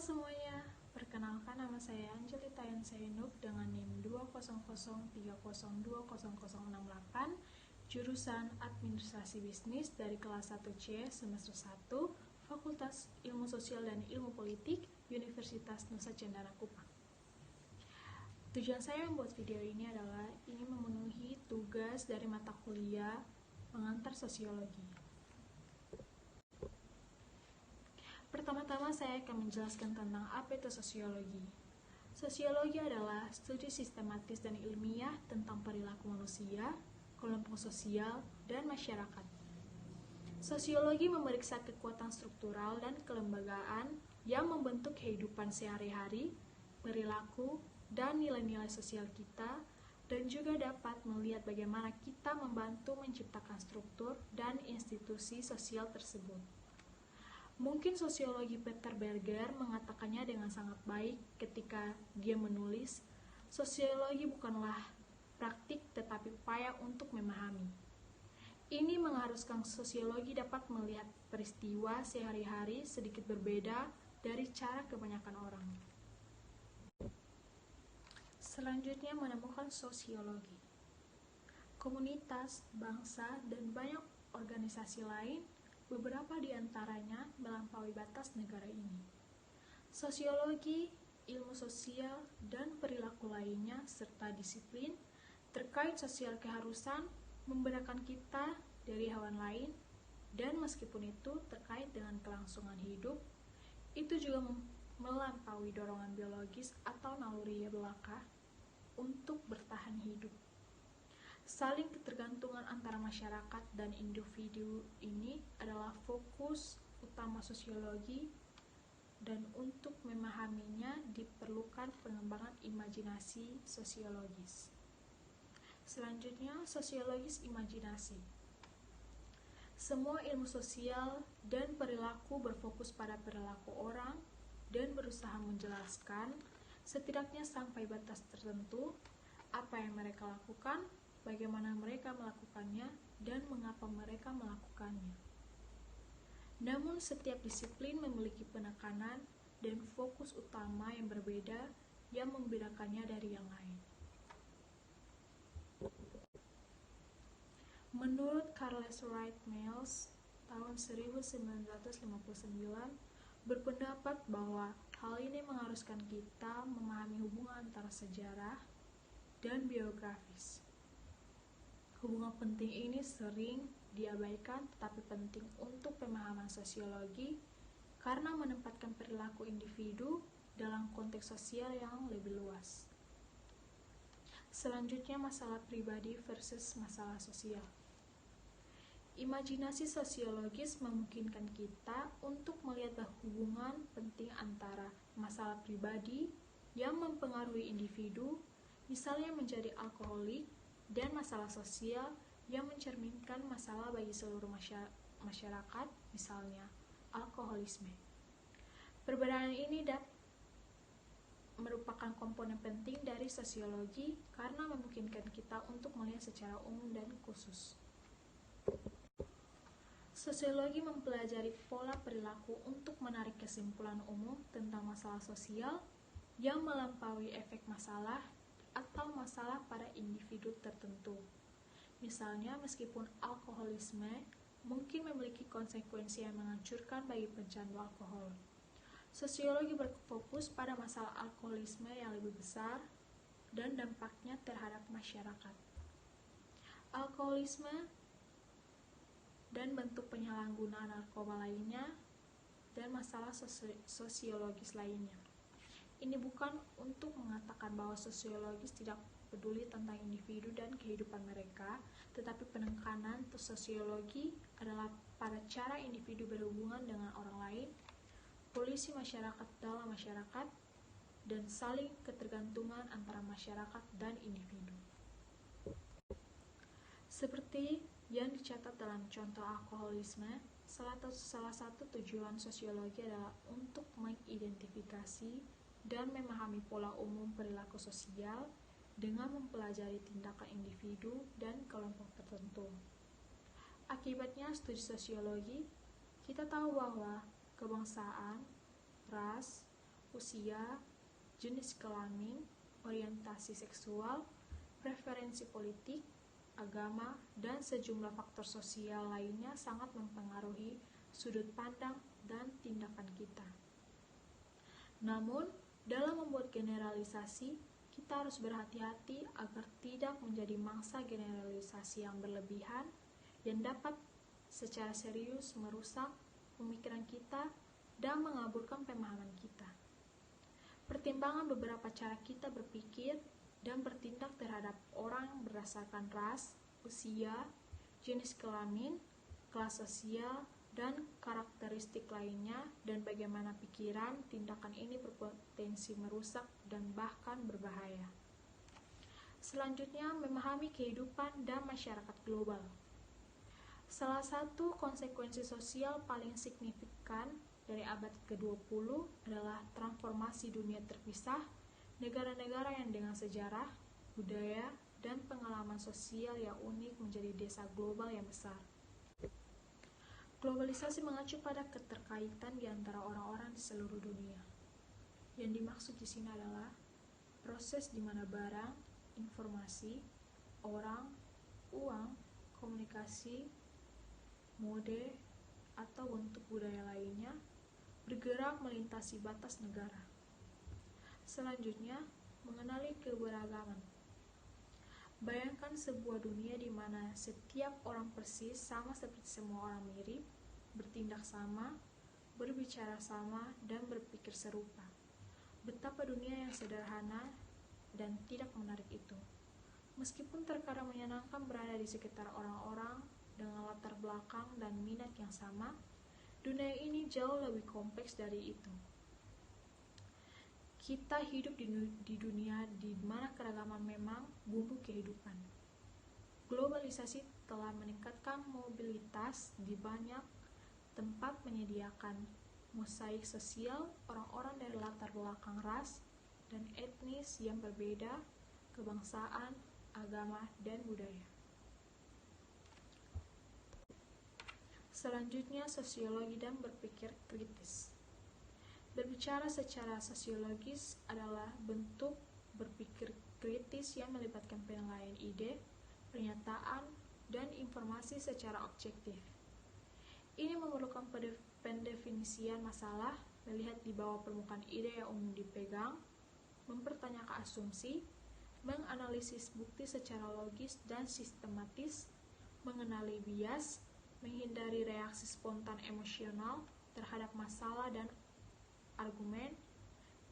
semuanya, perkenalkan nama saya Angelita Yansainuk dengan NIM 200302068, jurusan Administrasi Bisnis dari kelas 1C semester 1, Fakultas Ilmu Sosial dan Ilmu Politik, Universitas Nusa Cendana Kupang. Tujuan saya membuat video ini adalah ingin memenuhi tugas dari mata kuliah pengantar sosiologi. Pertama-tama saya akan menjelaskan tentang apa itu sosiologi. Sosiologi adalah studi sistematis dan ilmiah tentang perilaku manusia, kelompok sosial, dan masyarakat. Sosiologi memeriksa kekuatan struktural dan kelembagaan yang membentuk kehidupan sehari-hari, perilaku, dan nilai-nilai sosial kita, dan juga dapat melihat bagaimana kita membantu menciptakan struktur dan institusi sosial tersebut. Mungkin sosiologi Peter Berger mengatakannya dengan sangat baik ketika dia menulis, sosiologi bukanlah praktik tetapi upaya untuk memahami. Ini mengharuskan sosiologi dapat melihat peristiwa sehari-hari sedikit berbeda dari cara kebanyakan orang. Selanjutnya menemukan sosiologi. Komunitas, bangsa, dan banyak organisasi lain, beberapa di antaranya melampaui batas negara ini. Sosiologi, ilmu sosial, dan perilaku lainnya serta disiplin terkait sosial keharusan membedakan kita dari hewan lain, dan meskipun itu terkait dengan kelangsungan hidup, itu juga melampaui dorongan biologis atau naluri belaka untuk bertahan hidup. Saling ketergantungan antara masyarakat dan individu ini adalah fokus utama sosiologi, dan untuk memahaminya diperlukan pengembangan imajinasi sosiologis. Selanjutnya, sosiologis imajinasi. Semua ilmu sosial dan perilaku berfokus pada perilaku orang dan berusaha menjelaskan, setidaknya sampai batas tertentu, apa yang mereka lakukan, bagaimana mereka melakukannya, dan mengapa mereka melakukannya. Namun setiap disiplin memiliki penekanan dan fokus utama yang berbeda yang membedakannya dari yang lain. Menurut Charles Wright Mills tahun 1959 berpendapat bahwa hal ini mengharuskan kita memahami hubungan antara sejarah dan biografis. Hubungan penting ini sering diabaikan tetapi penting untuk pemahaman sosiologi karena menempatkan perilaku individu dalam konteks sosial yang lebih luas. Selanjutnya, masalah pribadi versus masalah sosial. Imajinasi sosiologis memungkinkan kita untuk melihat hubungan penting antara masalah pribadi yang mempengaruhi individu, misalnya menjadi alkoholik, dan masalah sosial yang mencerminkan masalah bagi seluruh masyarakat, misalnya alkoholisme. Perbedaan ini merupakan komponen penting dari sosiologi karena memungkinkan kita untuk melihat secara umum dan khusus. Sosiologi mempelajari pola perilaku untuk menarik kesimpulan umum tentang masalah sosial yang melampaui efek masalah atau masalah pada individu tertentu. Misalnya, meskipun alkoholisme mungkin memiliki konsekuensi yang menghancurkan bagi pecandu alkohol, sosiologi berfokus pada masalah alkoholisme yang lebih besar dan dampaknya terhadap masyarakat. Alkoholisme dan bentuk penyalahgunaan narkoba lainnya dan masalah sosiologis lainnya. Ini bukan untuk mengatakan bahwa sosiologis tidak peduli tentang individu dan kehidupan mereka, tetapi penekanan sosiologi adalah pada cara individu berhubungan dengan orang lain, polisi masyarakat dalam masyarakat, dan saling ketergantungan antara masyarakat dan individu. Seperti yang dicatat dalam contoh alkoholisme, salah satu tujuan sosiologi adalah untuk mengidentifikasi dan memahami pola umum perilaku sosial dengan mempelajari tindakan individu dan kelompok tertentu. Akibatnya studi sosiologi, kita tahu bahwa kebangsaan, ras, usia, jenis kelamin, orientasi seksual, preferensi politik, agama, dan sejumlah faktor sosial lainnya sangat mempengaruhi sudut pandang dan tindakan kita. Namun, dalam membuat generalisasi, kita harus berhati-hati agar tidak menjadi mangsa generalisasi yang berlebihan yang dapat secara serius merusak pemikiran kita dan mengaburkan pemahaman kita. Pertimbangan beberapa cara kita berpikir dan bertindak terhadap orang berdasarkan ras, usia, jenis kelamin, kelas sosial, dan karakteristik lainnya, dan bagaimana pikiran tindakan ini berpotensi merusak dan bahkan berbahaya. Selanjutnya, memahami kehidupan dan masyarakat global. Salah satu konsekuensi sosial paling signifikan dari abad ke-20 adalah transformasi dunia terpisah, negara-negara yang dengan sejarah, budaya, dan pengalaman sosial yang unik menjadi desa global yang besar. Globalisasi mengacu pada keterkaitan di antara orang-orang di seluruh dunia. Yang dimaksud di sini adalah proses di mana barang, informasi, orang, uang, komunikasi, mode, atau bentuk budaya lainnya bergerak melintasi batas negara. Selanjutnya, mengenali keberagaman. Bayangkan sebuah dunia di mana setiap orang persis sama seperti semua orang mirip, bertindak sama, berbicara sama, dan berpikir serupa. Betapa dunia yang sederhana dan tidak menarik itu. Meskipun terkadang menyenangkan berada di sekitar orang-orang dengan latar belakang dan minat yang sama, dunia ini jauh lebih kompleks dari itu. Kita hidup di dunia di mana keragaman memang bumbu kehidupan. Globalisasi telah meningkatkan mobilitas di banyak tempat, menyediakan mosaik sosial orang-orang dari latar belakang ras dan etnis yang berbeda, kebangsaan, agama, dan budaya. Selanjutnya, sosiologi dan berpikir kritis. Berbicara secara sosiologis adalah bentuk berpikir kritis yang melibatkan penilaian ide, pernyataan, dan informasi secara objektif. Ini memerlukan pendefinisian masalah, melihat di bawah permukaan ide yang umum dipegang, mempertanyakan asumsi, menganalisis bukti secara logis dan sistematis, mengenali bias, menghindari reaksi spontan emosional terhadap masalah dan argumen,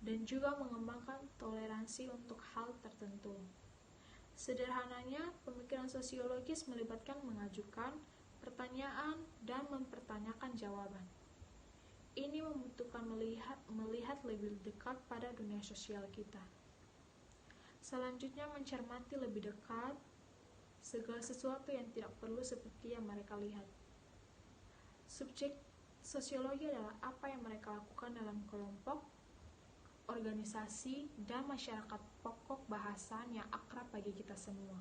dan juga mengembangkan toleransi untuk hal tertentu. Sederhananya, pemikiran sosiologis melibatkan mengajukan pertanyaan dan mempertanyakan jawaban. Ini membutuhkan melihat lebih dekat pada dunia sosial kita. Selanjutnya, mencermati lebih dekat segala sesuatu yang tidak perlu seperti yang mereka lihat. Subjek sosiologi adalah apa yang mereka lakukan dalam kelompok, organisasi, dan masyarakat pokok bahasan yang akrab bagi kita semua.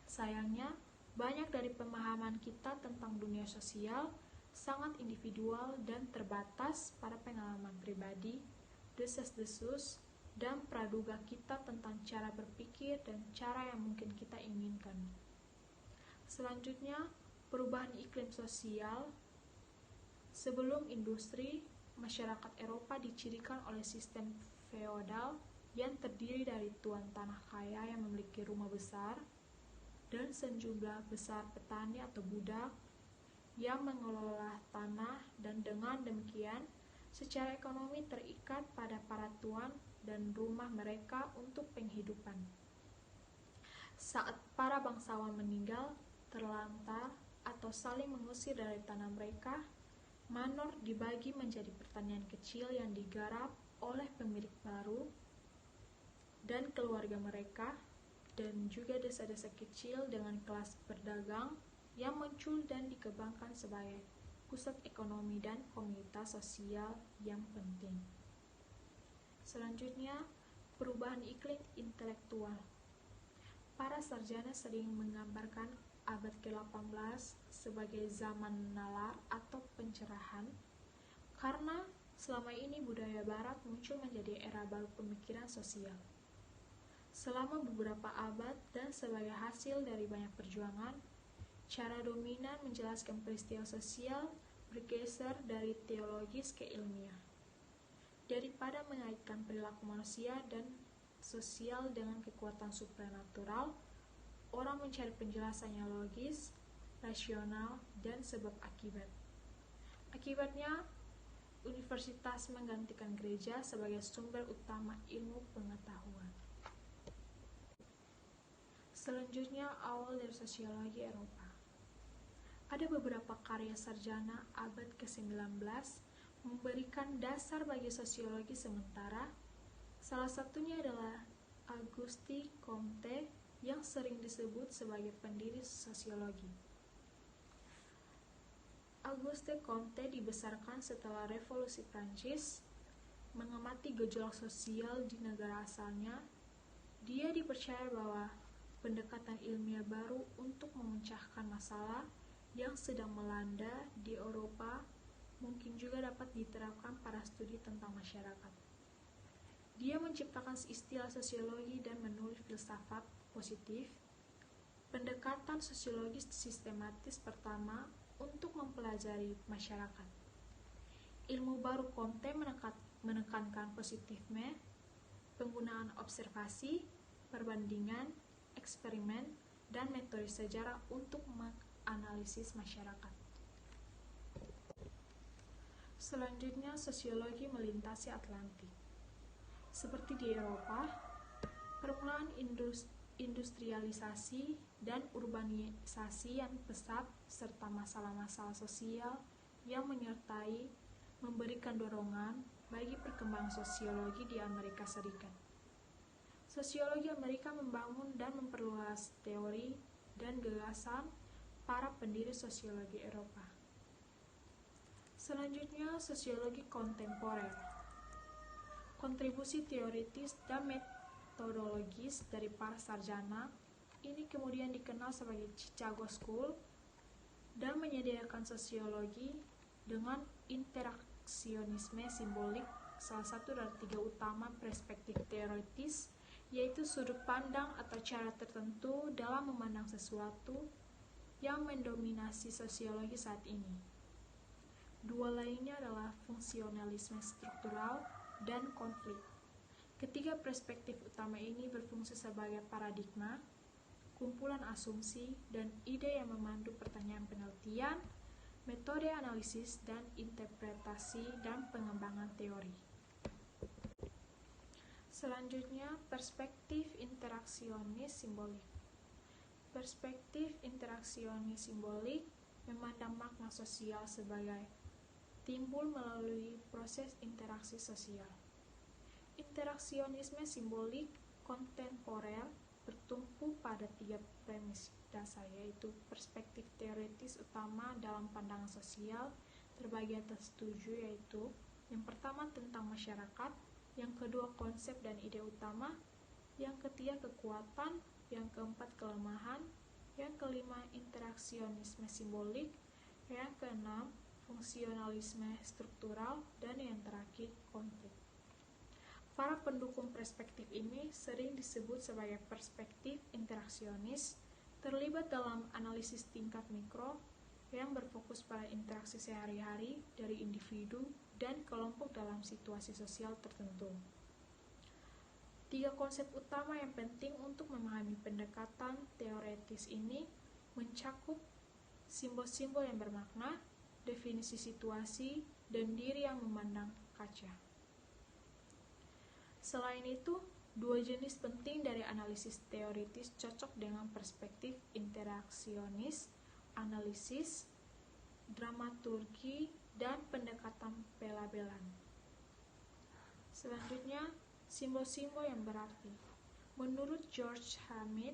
Sayangnya, banyak dari pemahaman kita tentang dunia sosial sangat individual dan terbatas pada pengalaman pribadi, desas-desus, dan praduga kita tentang cara berpikir dan cara yang mungkin kita inginkan. Selanjutnya, perubahan iklim sosial. Sebelum industri, masyarakat Eropa dicirikan oleh sistem feodal yang terdiri dari tuan tanah kaya yang memiliki rumah besar dan sejumlah besar petani atau budak yang mengelola tanah, dan dengan demikian secara ekonomi terikat pada para tuan dan rumah mereka untuk penghidupan. Saat para bangsawan meninggal, terlantar, atau saling mengusir dari tanah mereka, manor dibagi menjadi pertanian kecil yang digarap oleh pemilik baru dan keluarga mereka, dan juga desa-desa kecil dengan kelas berdagang yang muncul dan dikembangkan sebagai pusat ekonomi dan komunitas sosial yang penting. Selanjutnya, perubahan iklim intelektual. Para sarjana sering menggambarkan abad ke-18 sebagai zaman nalar atau pencerahan, karena selama ini budaya barat muncul menjadi era baru pemikiran sosial. Selama beberapa abad dan sebagai hasil dari banyak perjuangan, cara dominan menjelaskan peristiwa sosial bergeser dari teologis ke ilmiah. Daripada mengaitkan perilaku manusia dan sosial dengan kekuatan supranatural, orang mencari penjelasan yang logis, rasional, dan sebab akibat. Akibatnya, universitas menggantikan gereja sebagai sumber utama ilmu pengetahuan. Selanjutnya, awal dari sosiologi Eropa. Ada beberapa karya sarjana abad ke-19 memberikan dasar bagi sosiologi sementara. Salah satunya adalah Auguste Comte yang sering disebut sebagai pendiri sosiologi. Auguste Comte dibesarkan setelah Revolusi Prancis. Mengamati gejolak sosial di negara asalnya, dia dipercaya bahwa pendekatan ilmiah baru untuk memecahkan masalah yang sedang melanda di Eropa mungkin juga dapat diterapkan pada studi tentang masyarakat. Dia menciptakan istilah sosiologi dan menulis filsafat positif, pendekatan sosiologis sistematis pertama untuk mempelajari masyarakat. Ilmu baru Comte menekankan positifme, penggunaan observasi, perbandingan, eksperimen, dan metode sejarah untuk menganalisis masyarakat. Selanjutnya, sosiologi melintasi Atlantik. Seperti di Eropa, permulaan industrialisasi dan urbanisasi yang pesat serta masalah-masalah sosial yang menyertai memberikan dorongan bagi perkembangan sosiologi di Amerika Serikat. Sosiologi Amerika membangun dan memperluas teori dan gagasan para pendiri sosiologi Eropa. Selanjutnya, sosiologi kontemporer. Kontribusi teoritis dan metodologis dari para sarjana ini kemudian dikenal sebagai Chicago School dan menyediakan sosiologi dengan interaksionisme simbolik, salah satu dari tiga utama perspektif teoritis, yaitu sudut pandang atau cara tertentu dalam memandang sesuatu yang mendominasi sosiologi saat ini. Dua lainnya adalah fungsionalisme struktural dan konflik. Ketiga perspektif utama ini berfungsi sebagai paradigma, kumpulan asumsi, dan ide yang memandu pertanyaan penelitian, metode analisis, dan interpretasi dan pengembangan teori. Selanjutnya, perspektif interaksionis simbolik. Perspektif interaksionis simbolik memandang makna sosial sebagai timbul melalui proses interaksi sosial. Interaksionisme simbolik kontemporer bertumpu pada tiga premis dasar, yaitu perspektif teoritis utama dalam pandangan sosial terbagi atas 7, yaitu yang pertama tentang masyarakat, yang kedua konsep dan ide utama, yang ketiga kekuatan, yang keempat kelemahan, yang kelima interaksionisme simbolik, yang keenam fungsionalisme struktural, dan yang terakhir konflik. Para pendukung perspektif ini sering disebut sebagai perspektif interaksionis, terlibat dalam analisis tingkat mikro yang berfokus pada interaksi sehari-hari dari individu dan kelompok dalam situasi sosial tertentu. Tiga konsep utama yang penting untuk memahami pendekatan teoretis ini mencakup simbol-simbol yang bermakna, definisi situasi, dan diri yang memandang kaca. Selain itu, dua jenis penting dari analisis teoritis cocok dengan perspektif interaksionis, analisis, dramaturgi, dan pendekatan pelabelan. Selanjutnya, simbol-simbol yang berarti. Menurut George Hamid,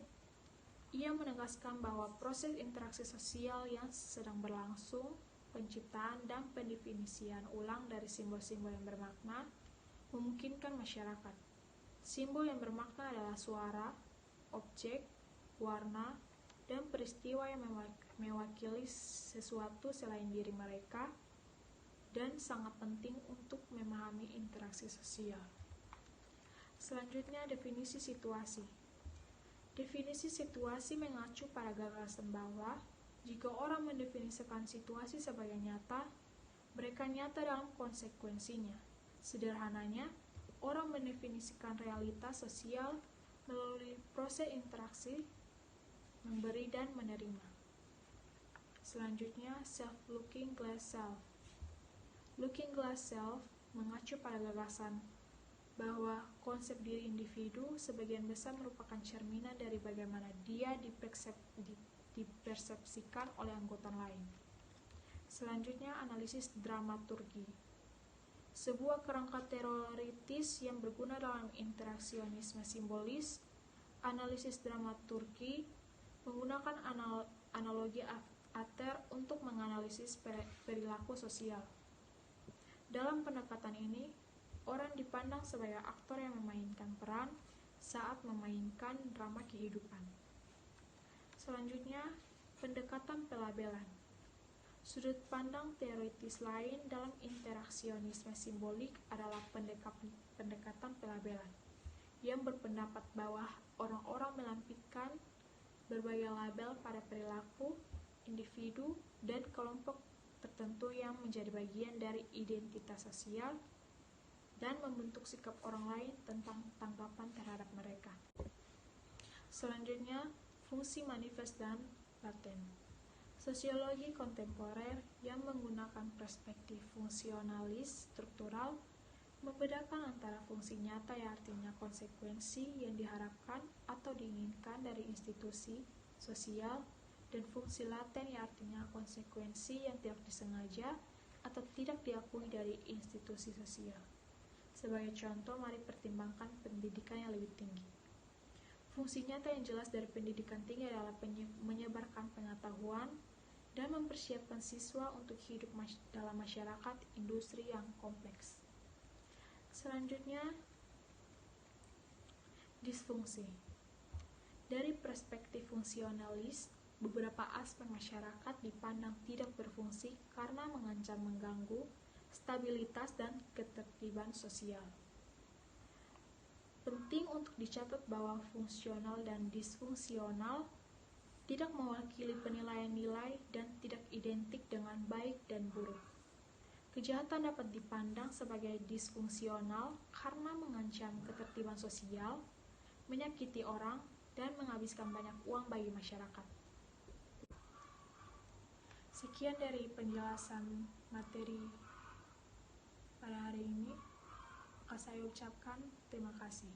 ia menegaskan bahwa proses interaksi sosial yang sedang berlangsung, penciptaan dan pendefinisian ulang dari simbol-simbol yang bermakna, memungkinkan masyarakat. Simbol yang bermakna adalah suara, objek, warna, dan peristiwa yang mewakili sesuatu selain diri mereka, dan sangat penting untuk memahami interaksi sosial. Selanjutnya, definisi situasi. Definisi situasi mengacu pada gagasan bahwa jika orang mendefinisikan situasi sebagai nyata, mereka nyata dalam konsekuensinya. Sederhananya, orang mendefinisikan realitas sosial melalui proses interaksi, memberi dan menerima. Selanjutnya, self-looking glass self. Looking glass self mengacu pada gagasan bahwa konsep diri individu sebagian besar merupakan cerminan dari bagaimana dia dipersepsikan oleh anggota lain. Selanjutnya, analisis dramaturgi. Sebuah kerangka teoritis yang berguna dalam interaksionisme simbolis. Analisis dramaturgi menggunakan analogi ater untuk menganalisis perilaku sosial. Dalam pendekatan ini, orang dipandang sebagai aktor yang memainkan peran saat memainkan drama kehidupan. Selanjutnya, pendekatan pelabelan. Sudut pandang teoritis lain dalam interaksionisme simbolik adalah pendekatan pelabelan, yang berpendapat bahwa orang-orang melampirkan berbagai label pada perilaku, individu, dan kelompok tertentu yang menjadi bagian dari identitas sosial dan membentuk sikap orang lain tentang tanggapan terhadap mereka. Selanjutnya, fungsi manifest dan laten. Sosiologi kontemporer yang menggunakan perspektif fungsionalis struktural membedakan antara fungsi nyata yang artinya konsekuensi yang diharapkan atau diinginkan dari institusi sosial dan fungsi laten yang artinya konsekuensi yang tidak disengaja atau tidak diakui dari institusi sosial. Sebagai contoh, mari pertimbangkan pendidikan yang lebih tinggi. Fungsi nyata yang jelas dari pendidikan tinggi adalah menyebarkan pengetahuan dan mempersiapkan siswa untuk hidup dalam masyarakat industri yang kompleks. Selanjutnya, disfungsi. Dari perspektif fungsionalis, beberapa aspek masyarakat dipandang tidak berfungsi karena mengganggu stabilitas dan ketertiban sosial. Penting untuk dicatat bahwa fungsional dan disfungsional tidak mewakili penilaian nilai dan tidak identik dengan baik dan buruk. Kejahatan dapat dipandang sebagai disfungsional karena mengancam ketertiban sosial, menyakiti orang, dan menghabiskan banyak uang bagi masyarakat. Sekian dari penjelasan materi pada hari ini. Maka saya ucapkan terima kasih.